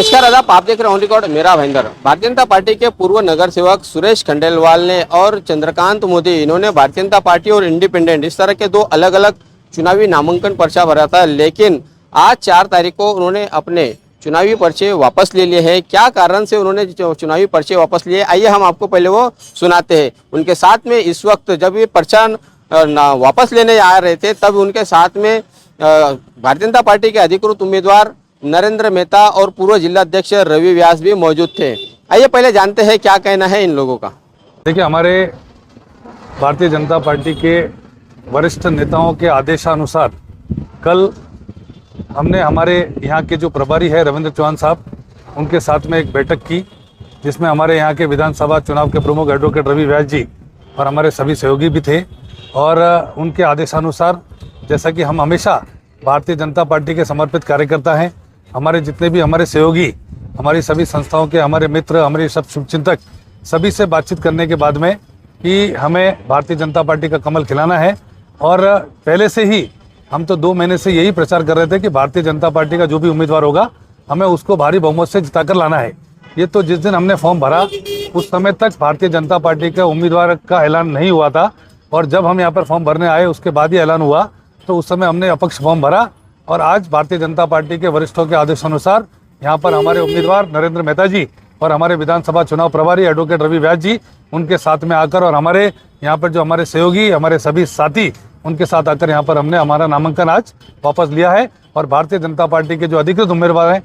नमस्कार आदाब, आप देख रहे हैं ऑन रिकॉर्ड मेरा भाईंदर। भारतीय जनता पार्टी के पूर्व नगर सेवक सुरेश खंडेलवाल ने और चंद्रकांत मोदी, इन्होंने भारतीय जनता पार्टी और इंडिपेंडेंट इस तरह के दो अलग अलग चुनावी नामांकन पर्चा भरा था, लेकिन आज 4 तारीख को उन्होंने अपने चुनावी पर्चे वापस ले लिए हैं। क्या कारण से उन्होंने चुनावी पर्चे वापस लिए, आइए हम आपको पहले वो सुनाते हैं। उनके साथ में इस वक्त जब ये पर्चा वापस लेने आ रहे थे, तब उनके साथ में भारतीय जनता पार्टी के अधिकृत उम्मीदवार नरेंद्र मेहता और पूर्व जिलाध्यक्ष रवि व्यास भी मौजूद थे। आइए पहले जानते हैं क्या कहना है इन लोगों का। देखिए, हमारे भारतीय जनता पार्टी के वरिष्ठ नेताओं के आदेशानुसार कल हमने हमारे यहाँ के जो प्रभारी है रविंद्र चौहान साहब, उनके साथ में एक बैठक की, जिसमें हमारे यहाँ के विधानसभा चुनाव के प्रमुख एडवोकेट रवि व्यास जी और हमारे सभी सहयोगी भी थे। और उनके आदेशानुसार, जैसा कि हम हमेशा भारतीय जनता पार्टी के समर्पित कार्यकर्ता हैं, हमारे जितने भी हमारे सहयोगी, हमारी सभी संस्थाओं के हमारे मित्र, हमारे सब शुभचिंतक, सभी से बातचीत करने के बाद में कि हमें भारतीय जनता पार्टी का कमल खिलाना है। और पहले से ही हम तो 2 महीने से यही प्रचार कर रहे थे कि भारतीय जनता पार्टी का जो भी उम्मीदवार होगा, हमें उसको भारी बहुमत से जिताकर लाना है। ये तो जिस दिन हमने फॉर्म भरा उस समय तक भारतीय जनता पार्टी का उम्मीदवार का ऐलान नहीं हुआ था, और जब हम यहाँ पर फॉर्म भरने आए उसके बाद ही ऐलान हुआ, तो उस समय हमने अपक्ष फॉर्म भरा। और आज भारतीय जनता पार्टी के वरिष्ठों के आदेशानुसार यहाँ पर हमारे उम्मीदवार नरेंद्र मेहता जी और हमारे विधानसभा चुनाव प्रभारी एडवोकेट रवि व्यास जी उनके साथ में आकर, और हमारे यहाँ पर जो हमारे सहयोगी, हमारे सभी साथी, उनके साथ आकर यहाँ पर हमने हमारा नामांकन आज वापस लिया है। और भारतीय जनता पार्टी के जो अधिकृत उम्मीदवार हैं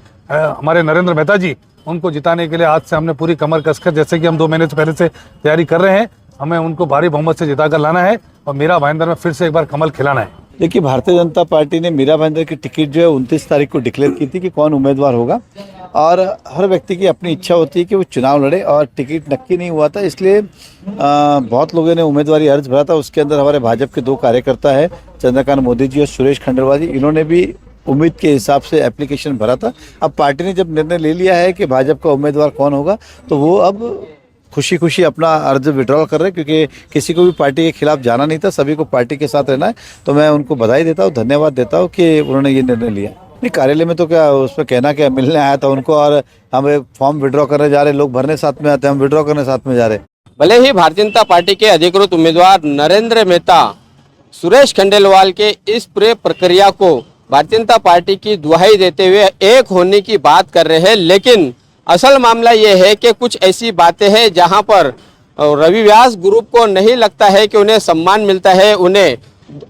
हमारे नरेंद्र मेहता जी, उनको जिताने के लिए आज से हमने पूरी कमर कसकर, जैसे कि हम 2 महीने से पहले से तैयारी कर रहे हैं, हमें उनको भारी बहुमत से जिताकर लाना है और मेरा भाईंदर में फिर से एक बार कमल खिलाना है। देखिए, भारतीय जनता पार्टी ने मीरा भाईंदर की टिकट जो है 29 तारीख को डिक्लेयर की थी कि कौन उम्मीदवार होगा, और हर व्यक्ति की अपनी इच्छा होती है कि वो चुनाव लड़े, और टिकट नक्की नहीं हुआ था, इसलिए बहुत लोगों ने उम्मीदवारी अर्ज भरा था। उसके अंदर हमारे भाजपा के 2 कार्यकर्ता है, चंद्रकांत मोदी जी और सुरेश खंडेलवाल जी, इन्होंने भी उम्मीद के हिसाब से एप्लीकेशन भरा था। अब पार्टी ने जब निर्णय ले लिया है कि भाजपा का उम्मीदवार कौन होगा, तो वो अब खुशी खुशी अपना अर्ज विड्रॉल कर रहे हैं, क्योंकि किसी को भी पार्टी के खिलाफ जाना नहीं था, सभी को पार्टी के साथ रहना है। तो मैं उनको बधाई देता हूँ, धन्यवाद देता हूँ कि उन्होंने ये निर्णय लिया। नहीं, कार्यालय में तो क्या उसमें कहना क्या, मिलने आया था उनको, और हम फॉर्म विड्रॉ करने जा रहे, लोग भरने साथ में आते हैं, हम विड्रॉ करने साथ में जा रहे। भले ही भारतीय जनता पार्टी के अधिकृत उम्मीदवार नरेंद्र मेहता सुरेश खंडेलवाल के इस पूरे प्रक्रिया को भारतीय जनता पार्टी की दुहाई देते हुए एक होने की बात कर रहे हैं, लेकिन असल मामला ये है कि कुछ ऐसी बातें हैं जहां पर रवि व्यास ग्रुप को नहीं लगता है कि उन्हें सम्मान मिलता है, उन्हें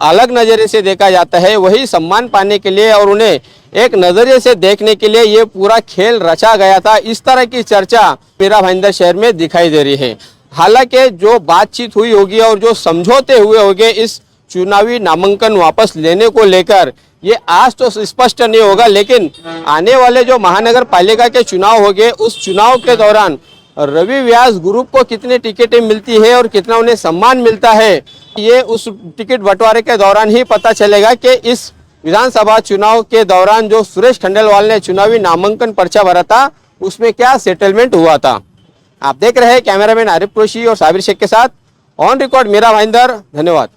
अलग नज़रिए से देखा जाता है। वही सम्मान पाने के लिए और उन्हें एक नज़रिए से देखने के लिए ये पूरा खेल रचा गया था। इस तरह की चर्चा मेरा भाईंदर शहर में दिखाई दे रही है। हालांकि जो बातचीत हुई होगी और जो समझौते हुए होंगे इस चुनावी नामांकन वापस लेने को लेकर, ये आज तो स्पष्ट नहीं होगा, लेकिन आने वाले जो महानगर पालिका के चुनाव होंगे, उस चुनाव के दौरान रवि व्यास ग्रुप को कितनी टिकटें मिलती है और कितना उन्हें सम्मान मिलता है, ये उस टिकट बंटवारे के दौरान ही पता चलेगा कि इस विधानसभा चुनाव के दौरान जो सुरेश खंडेलवाल ने चुनावी नामांकन पर्चा भरा था, उसमें क्या सेटलमेंट हुआ था। आप देख रहे हैं कैमरामैन आरिफ कुरैशी और साबिर शेख के साथ ऑन रिकॉर्ड मेरा भाईंदर। धन्यवाद।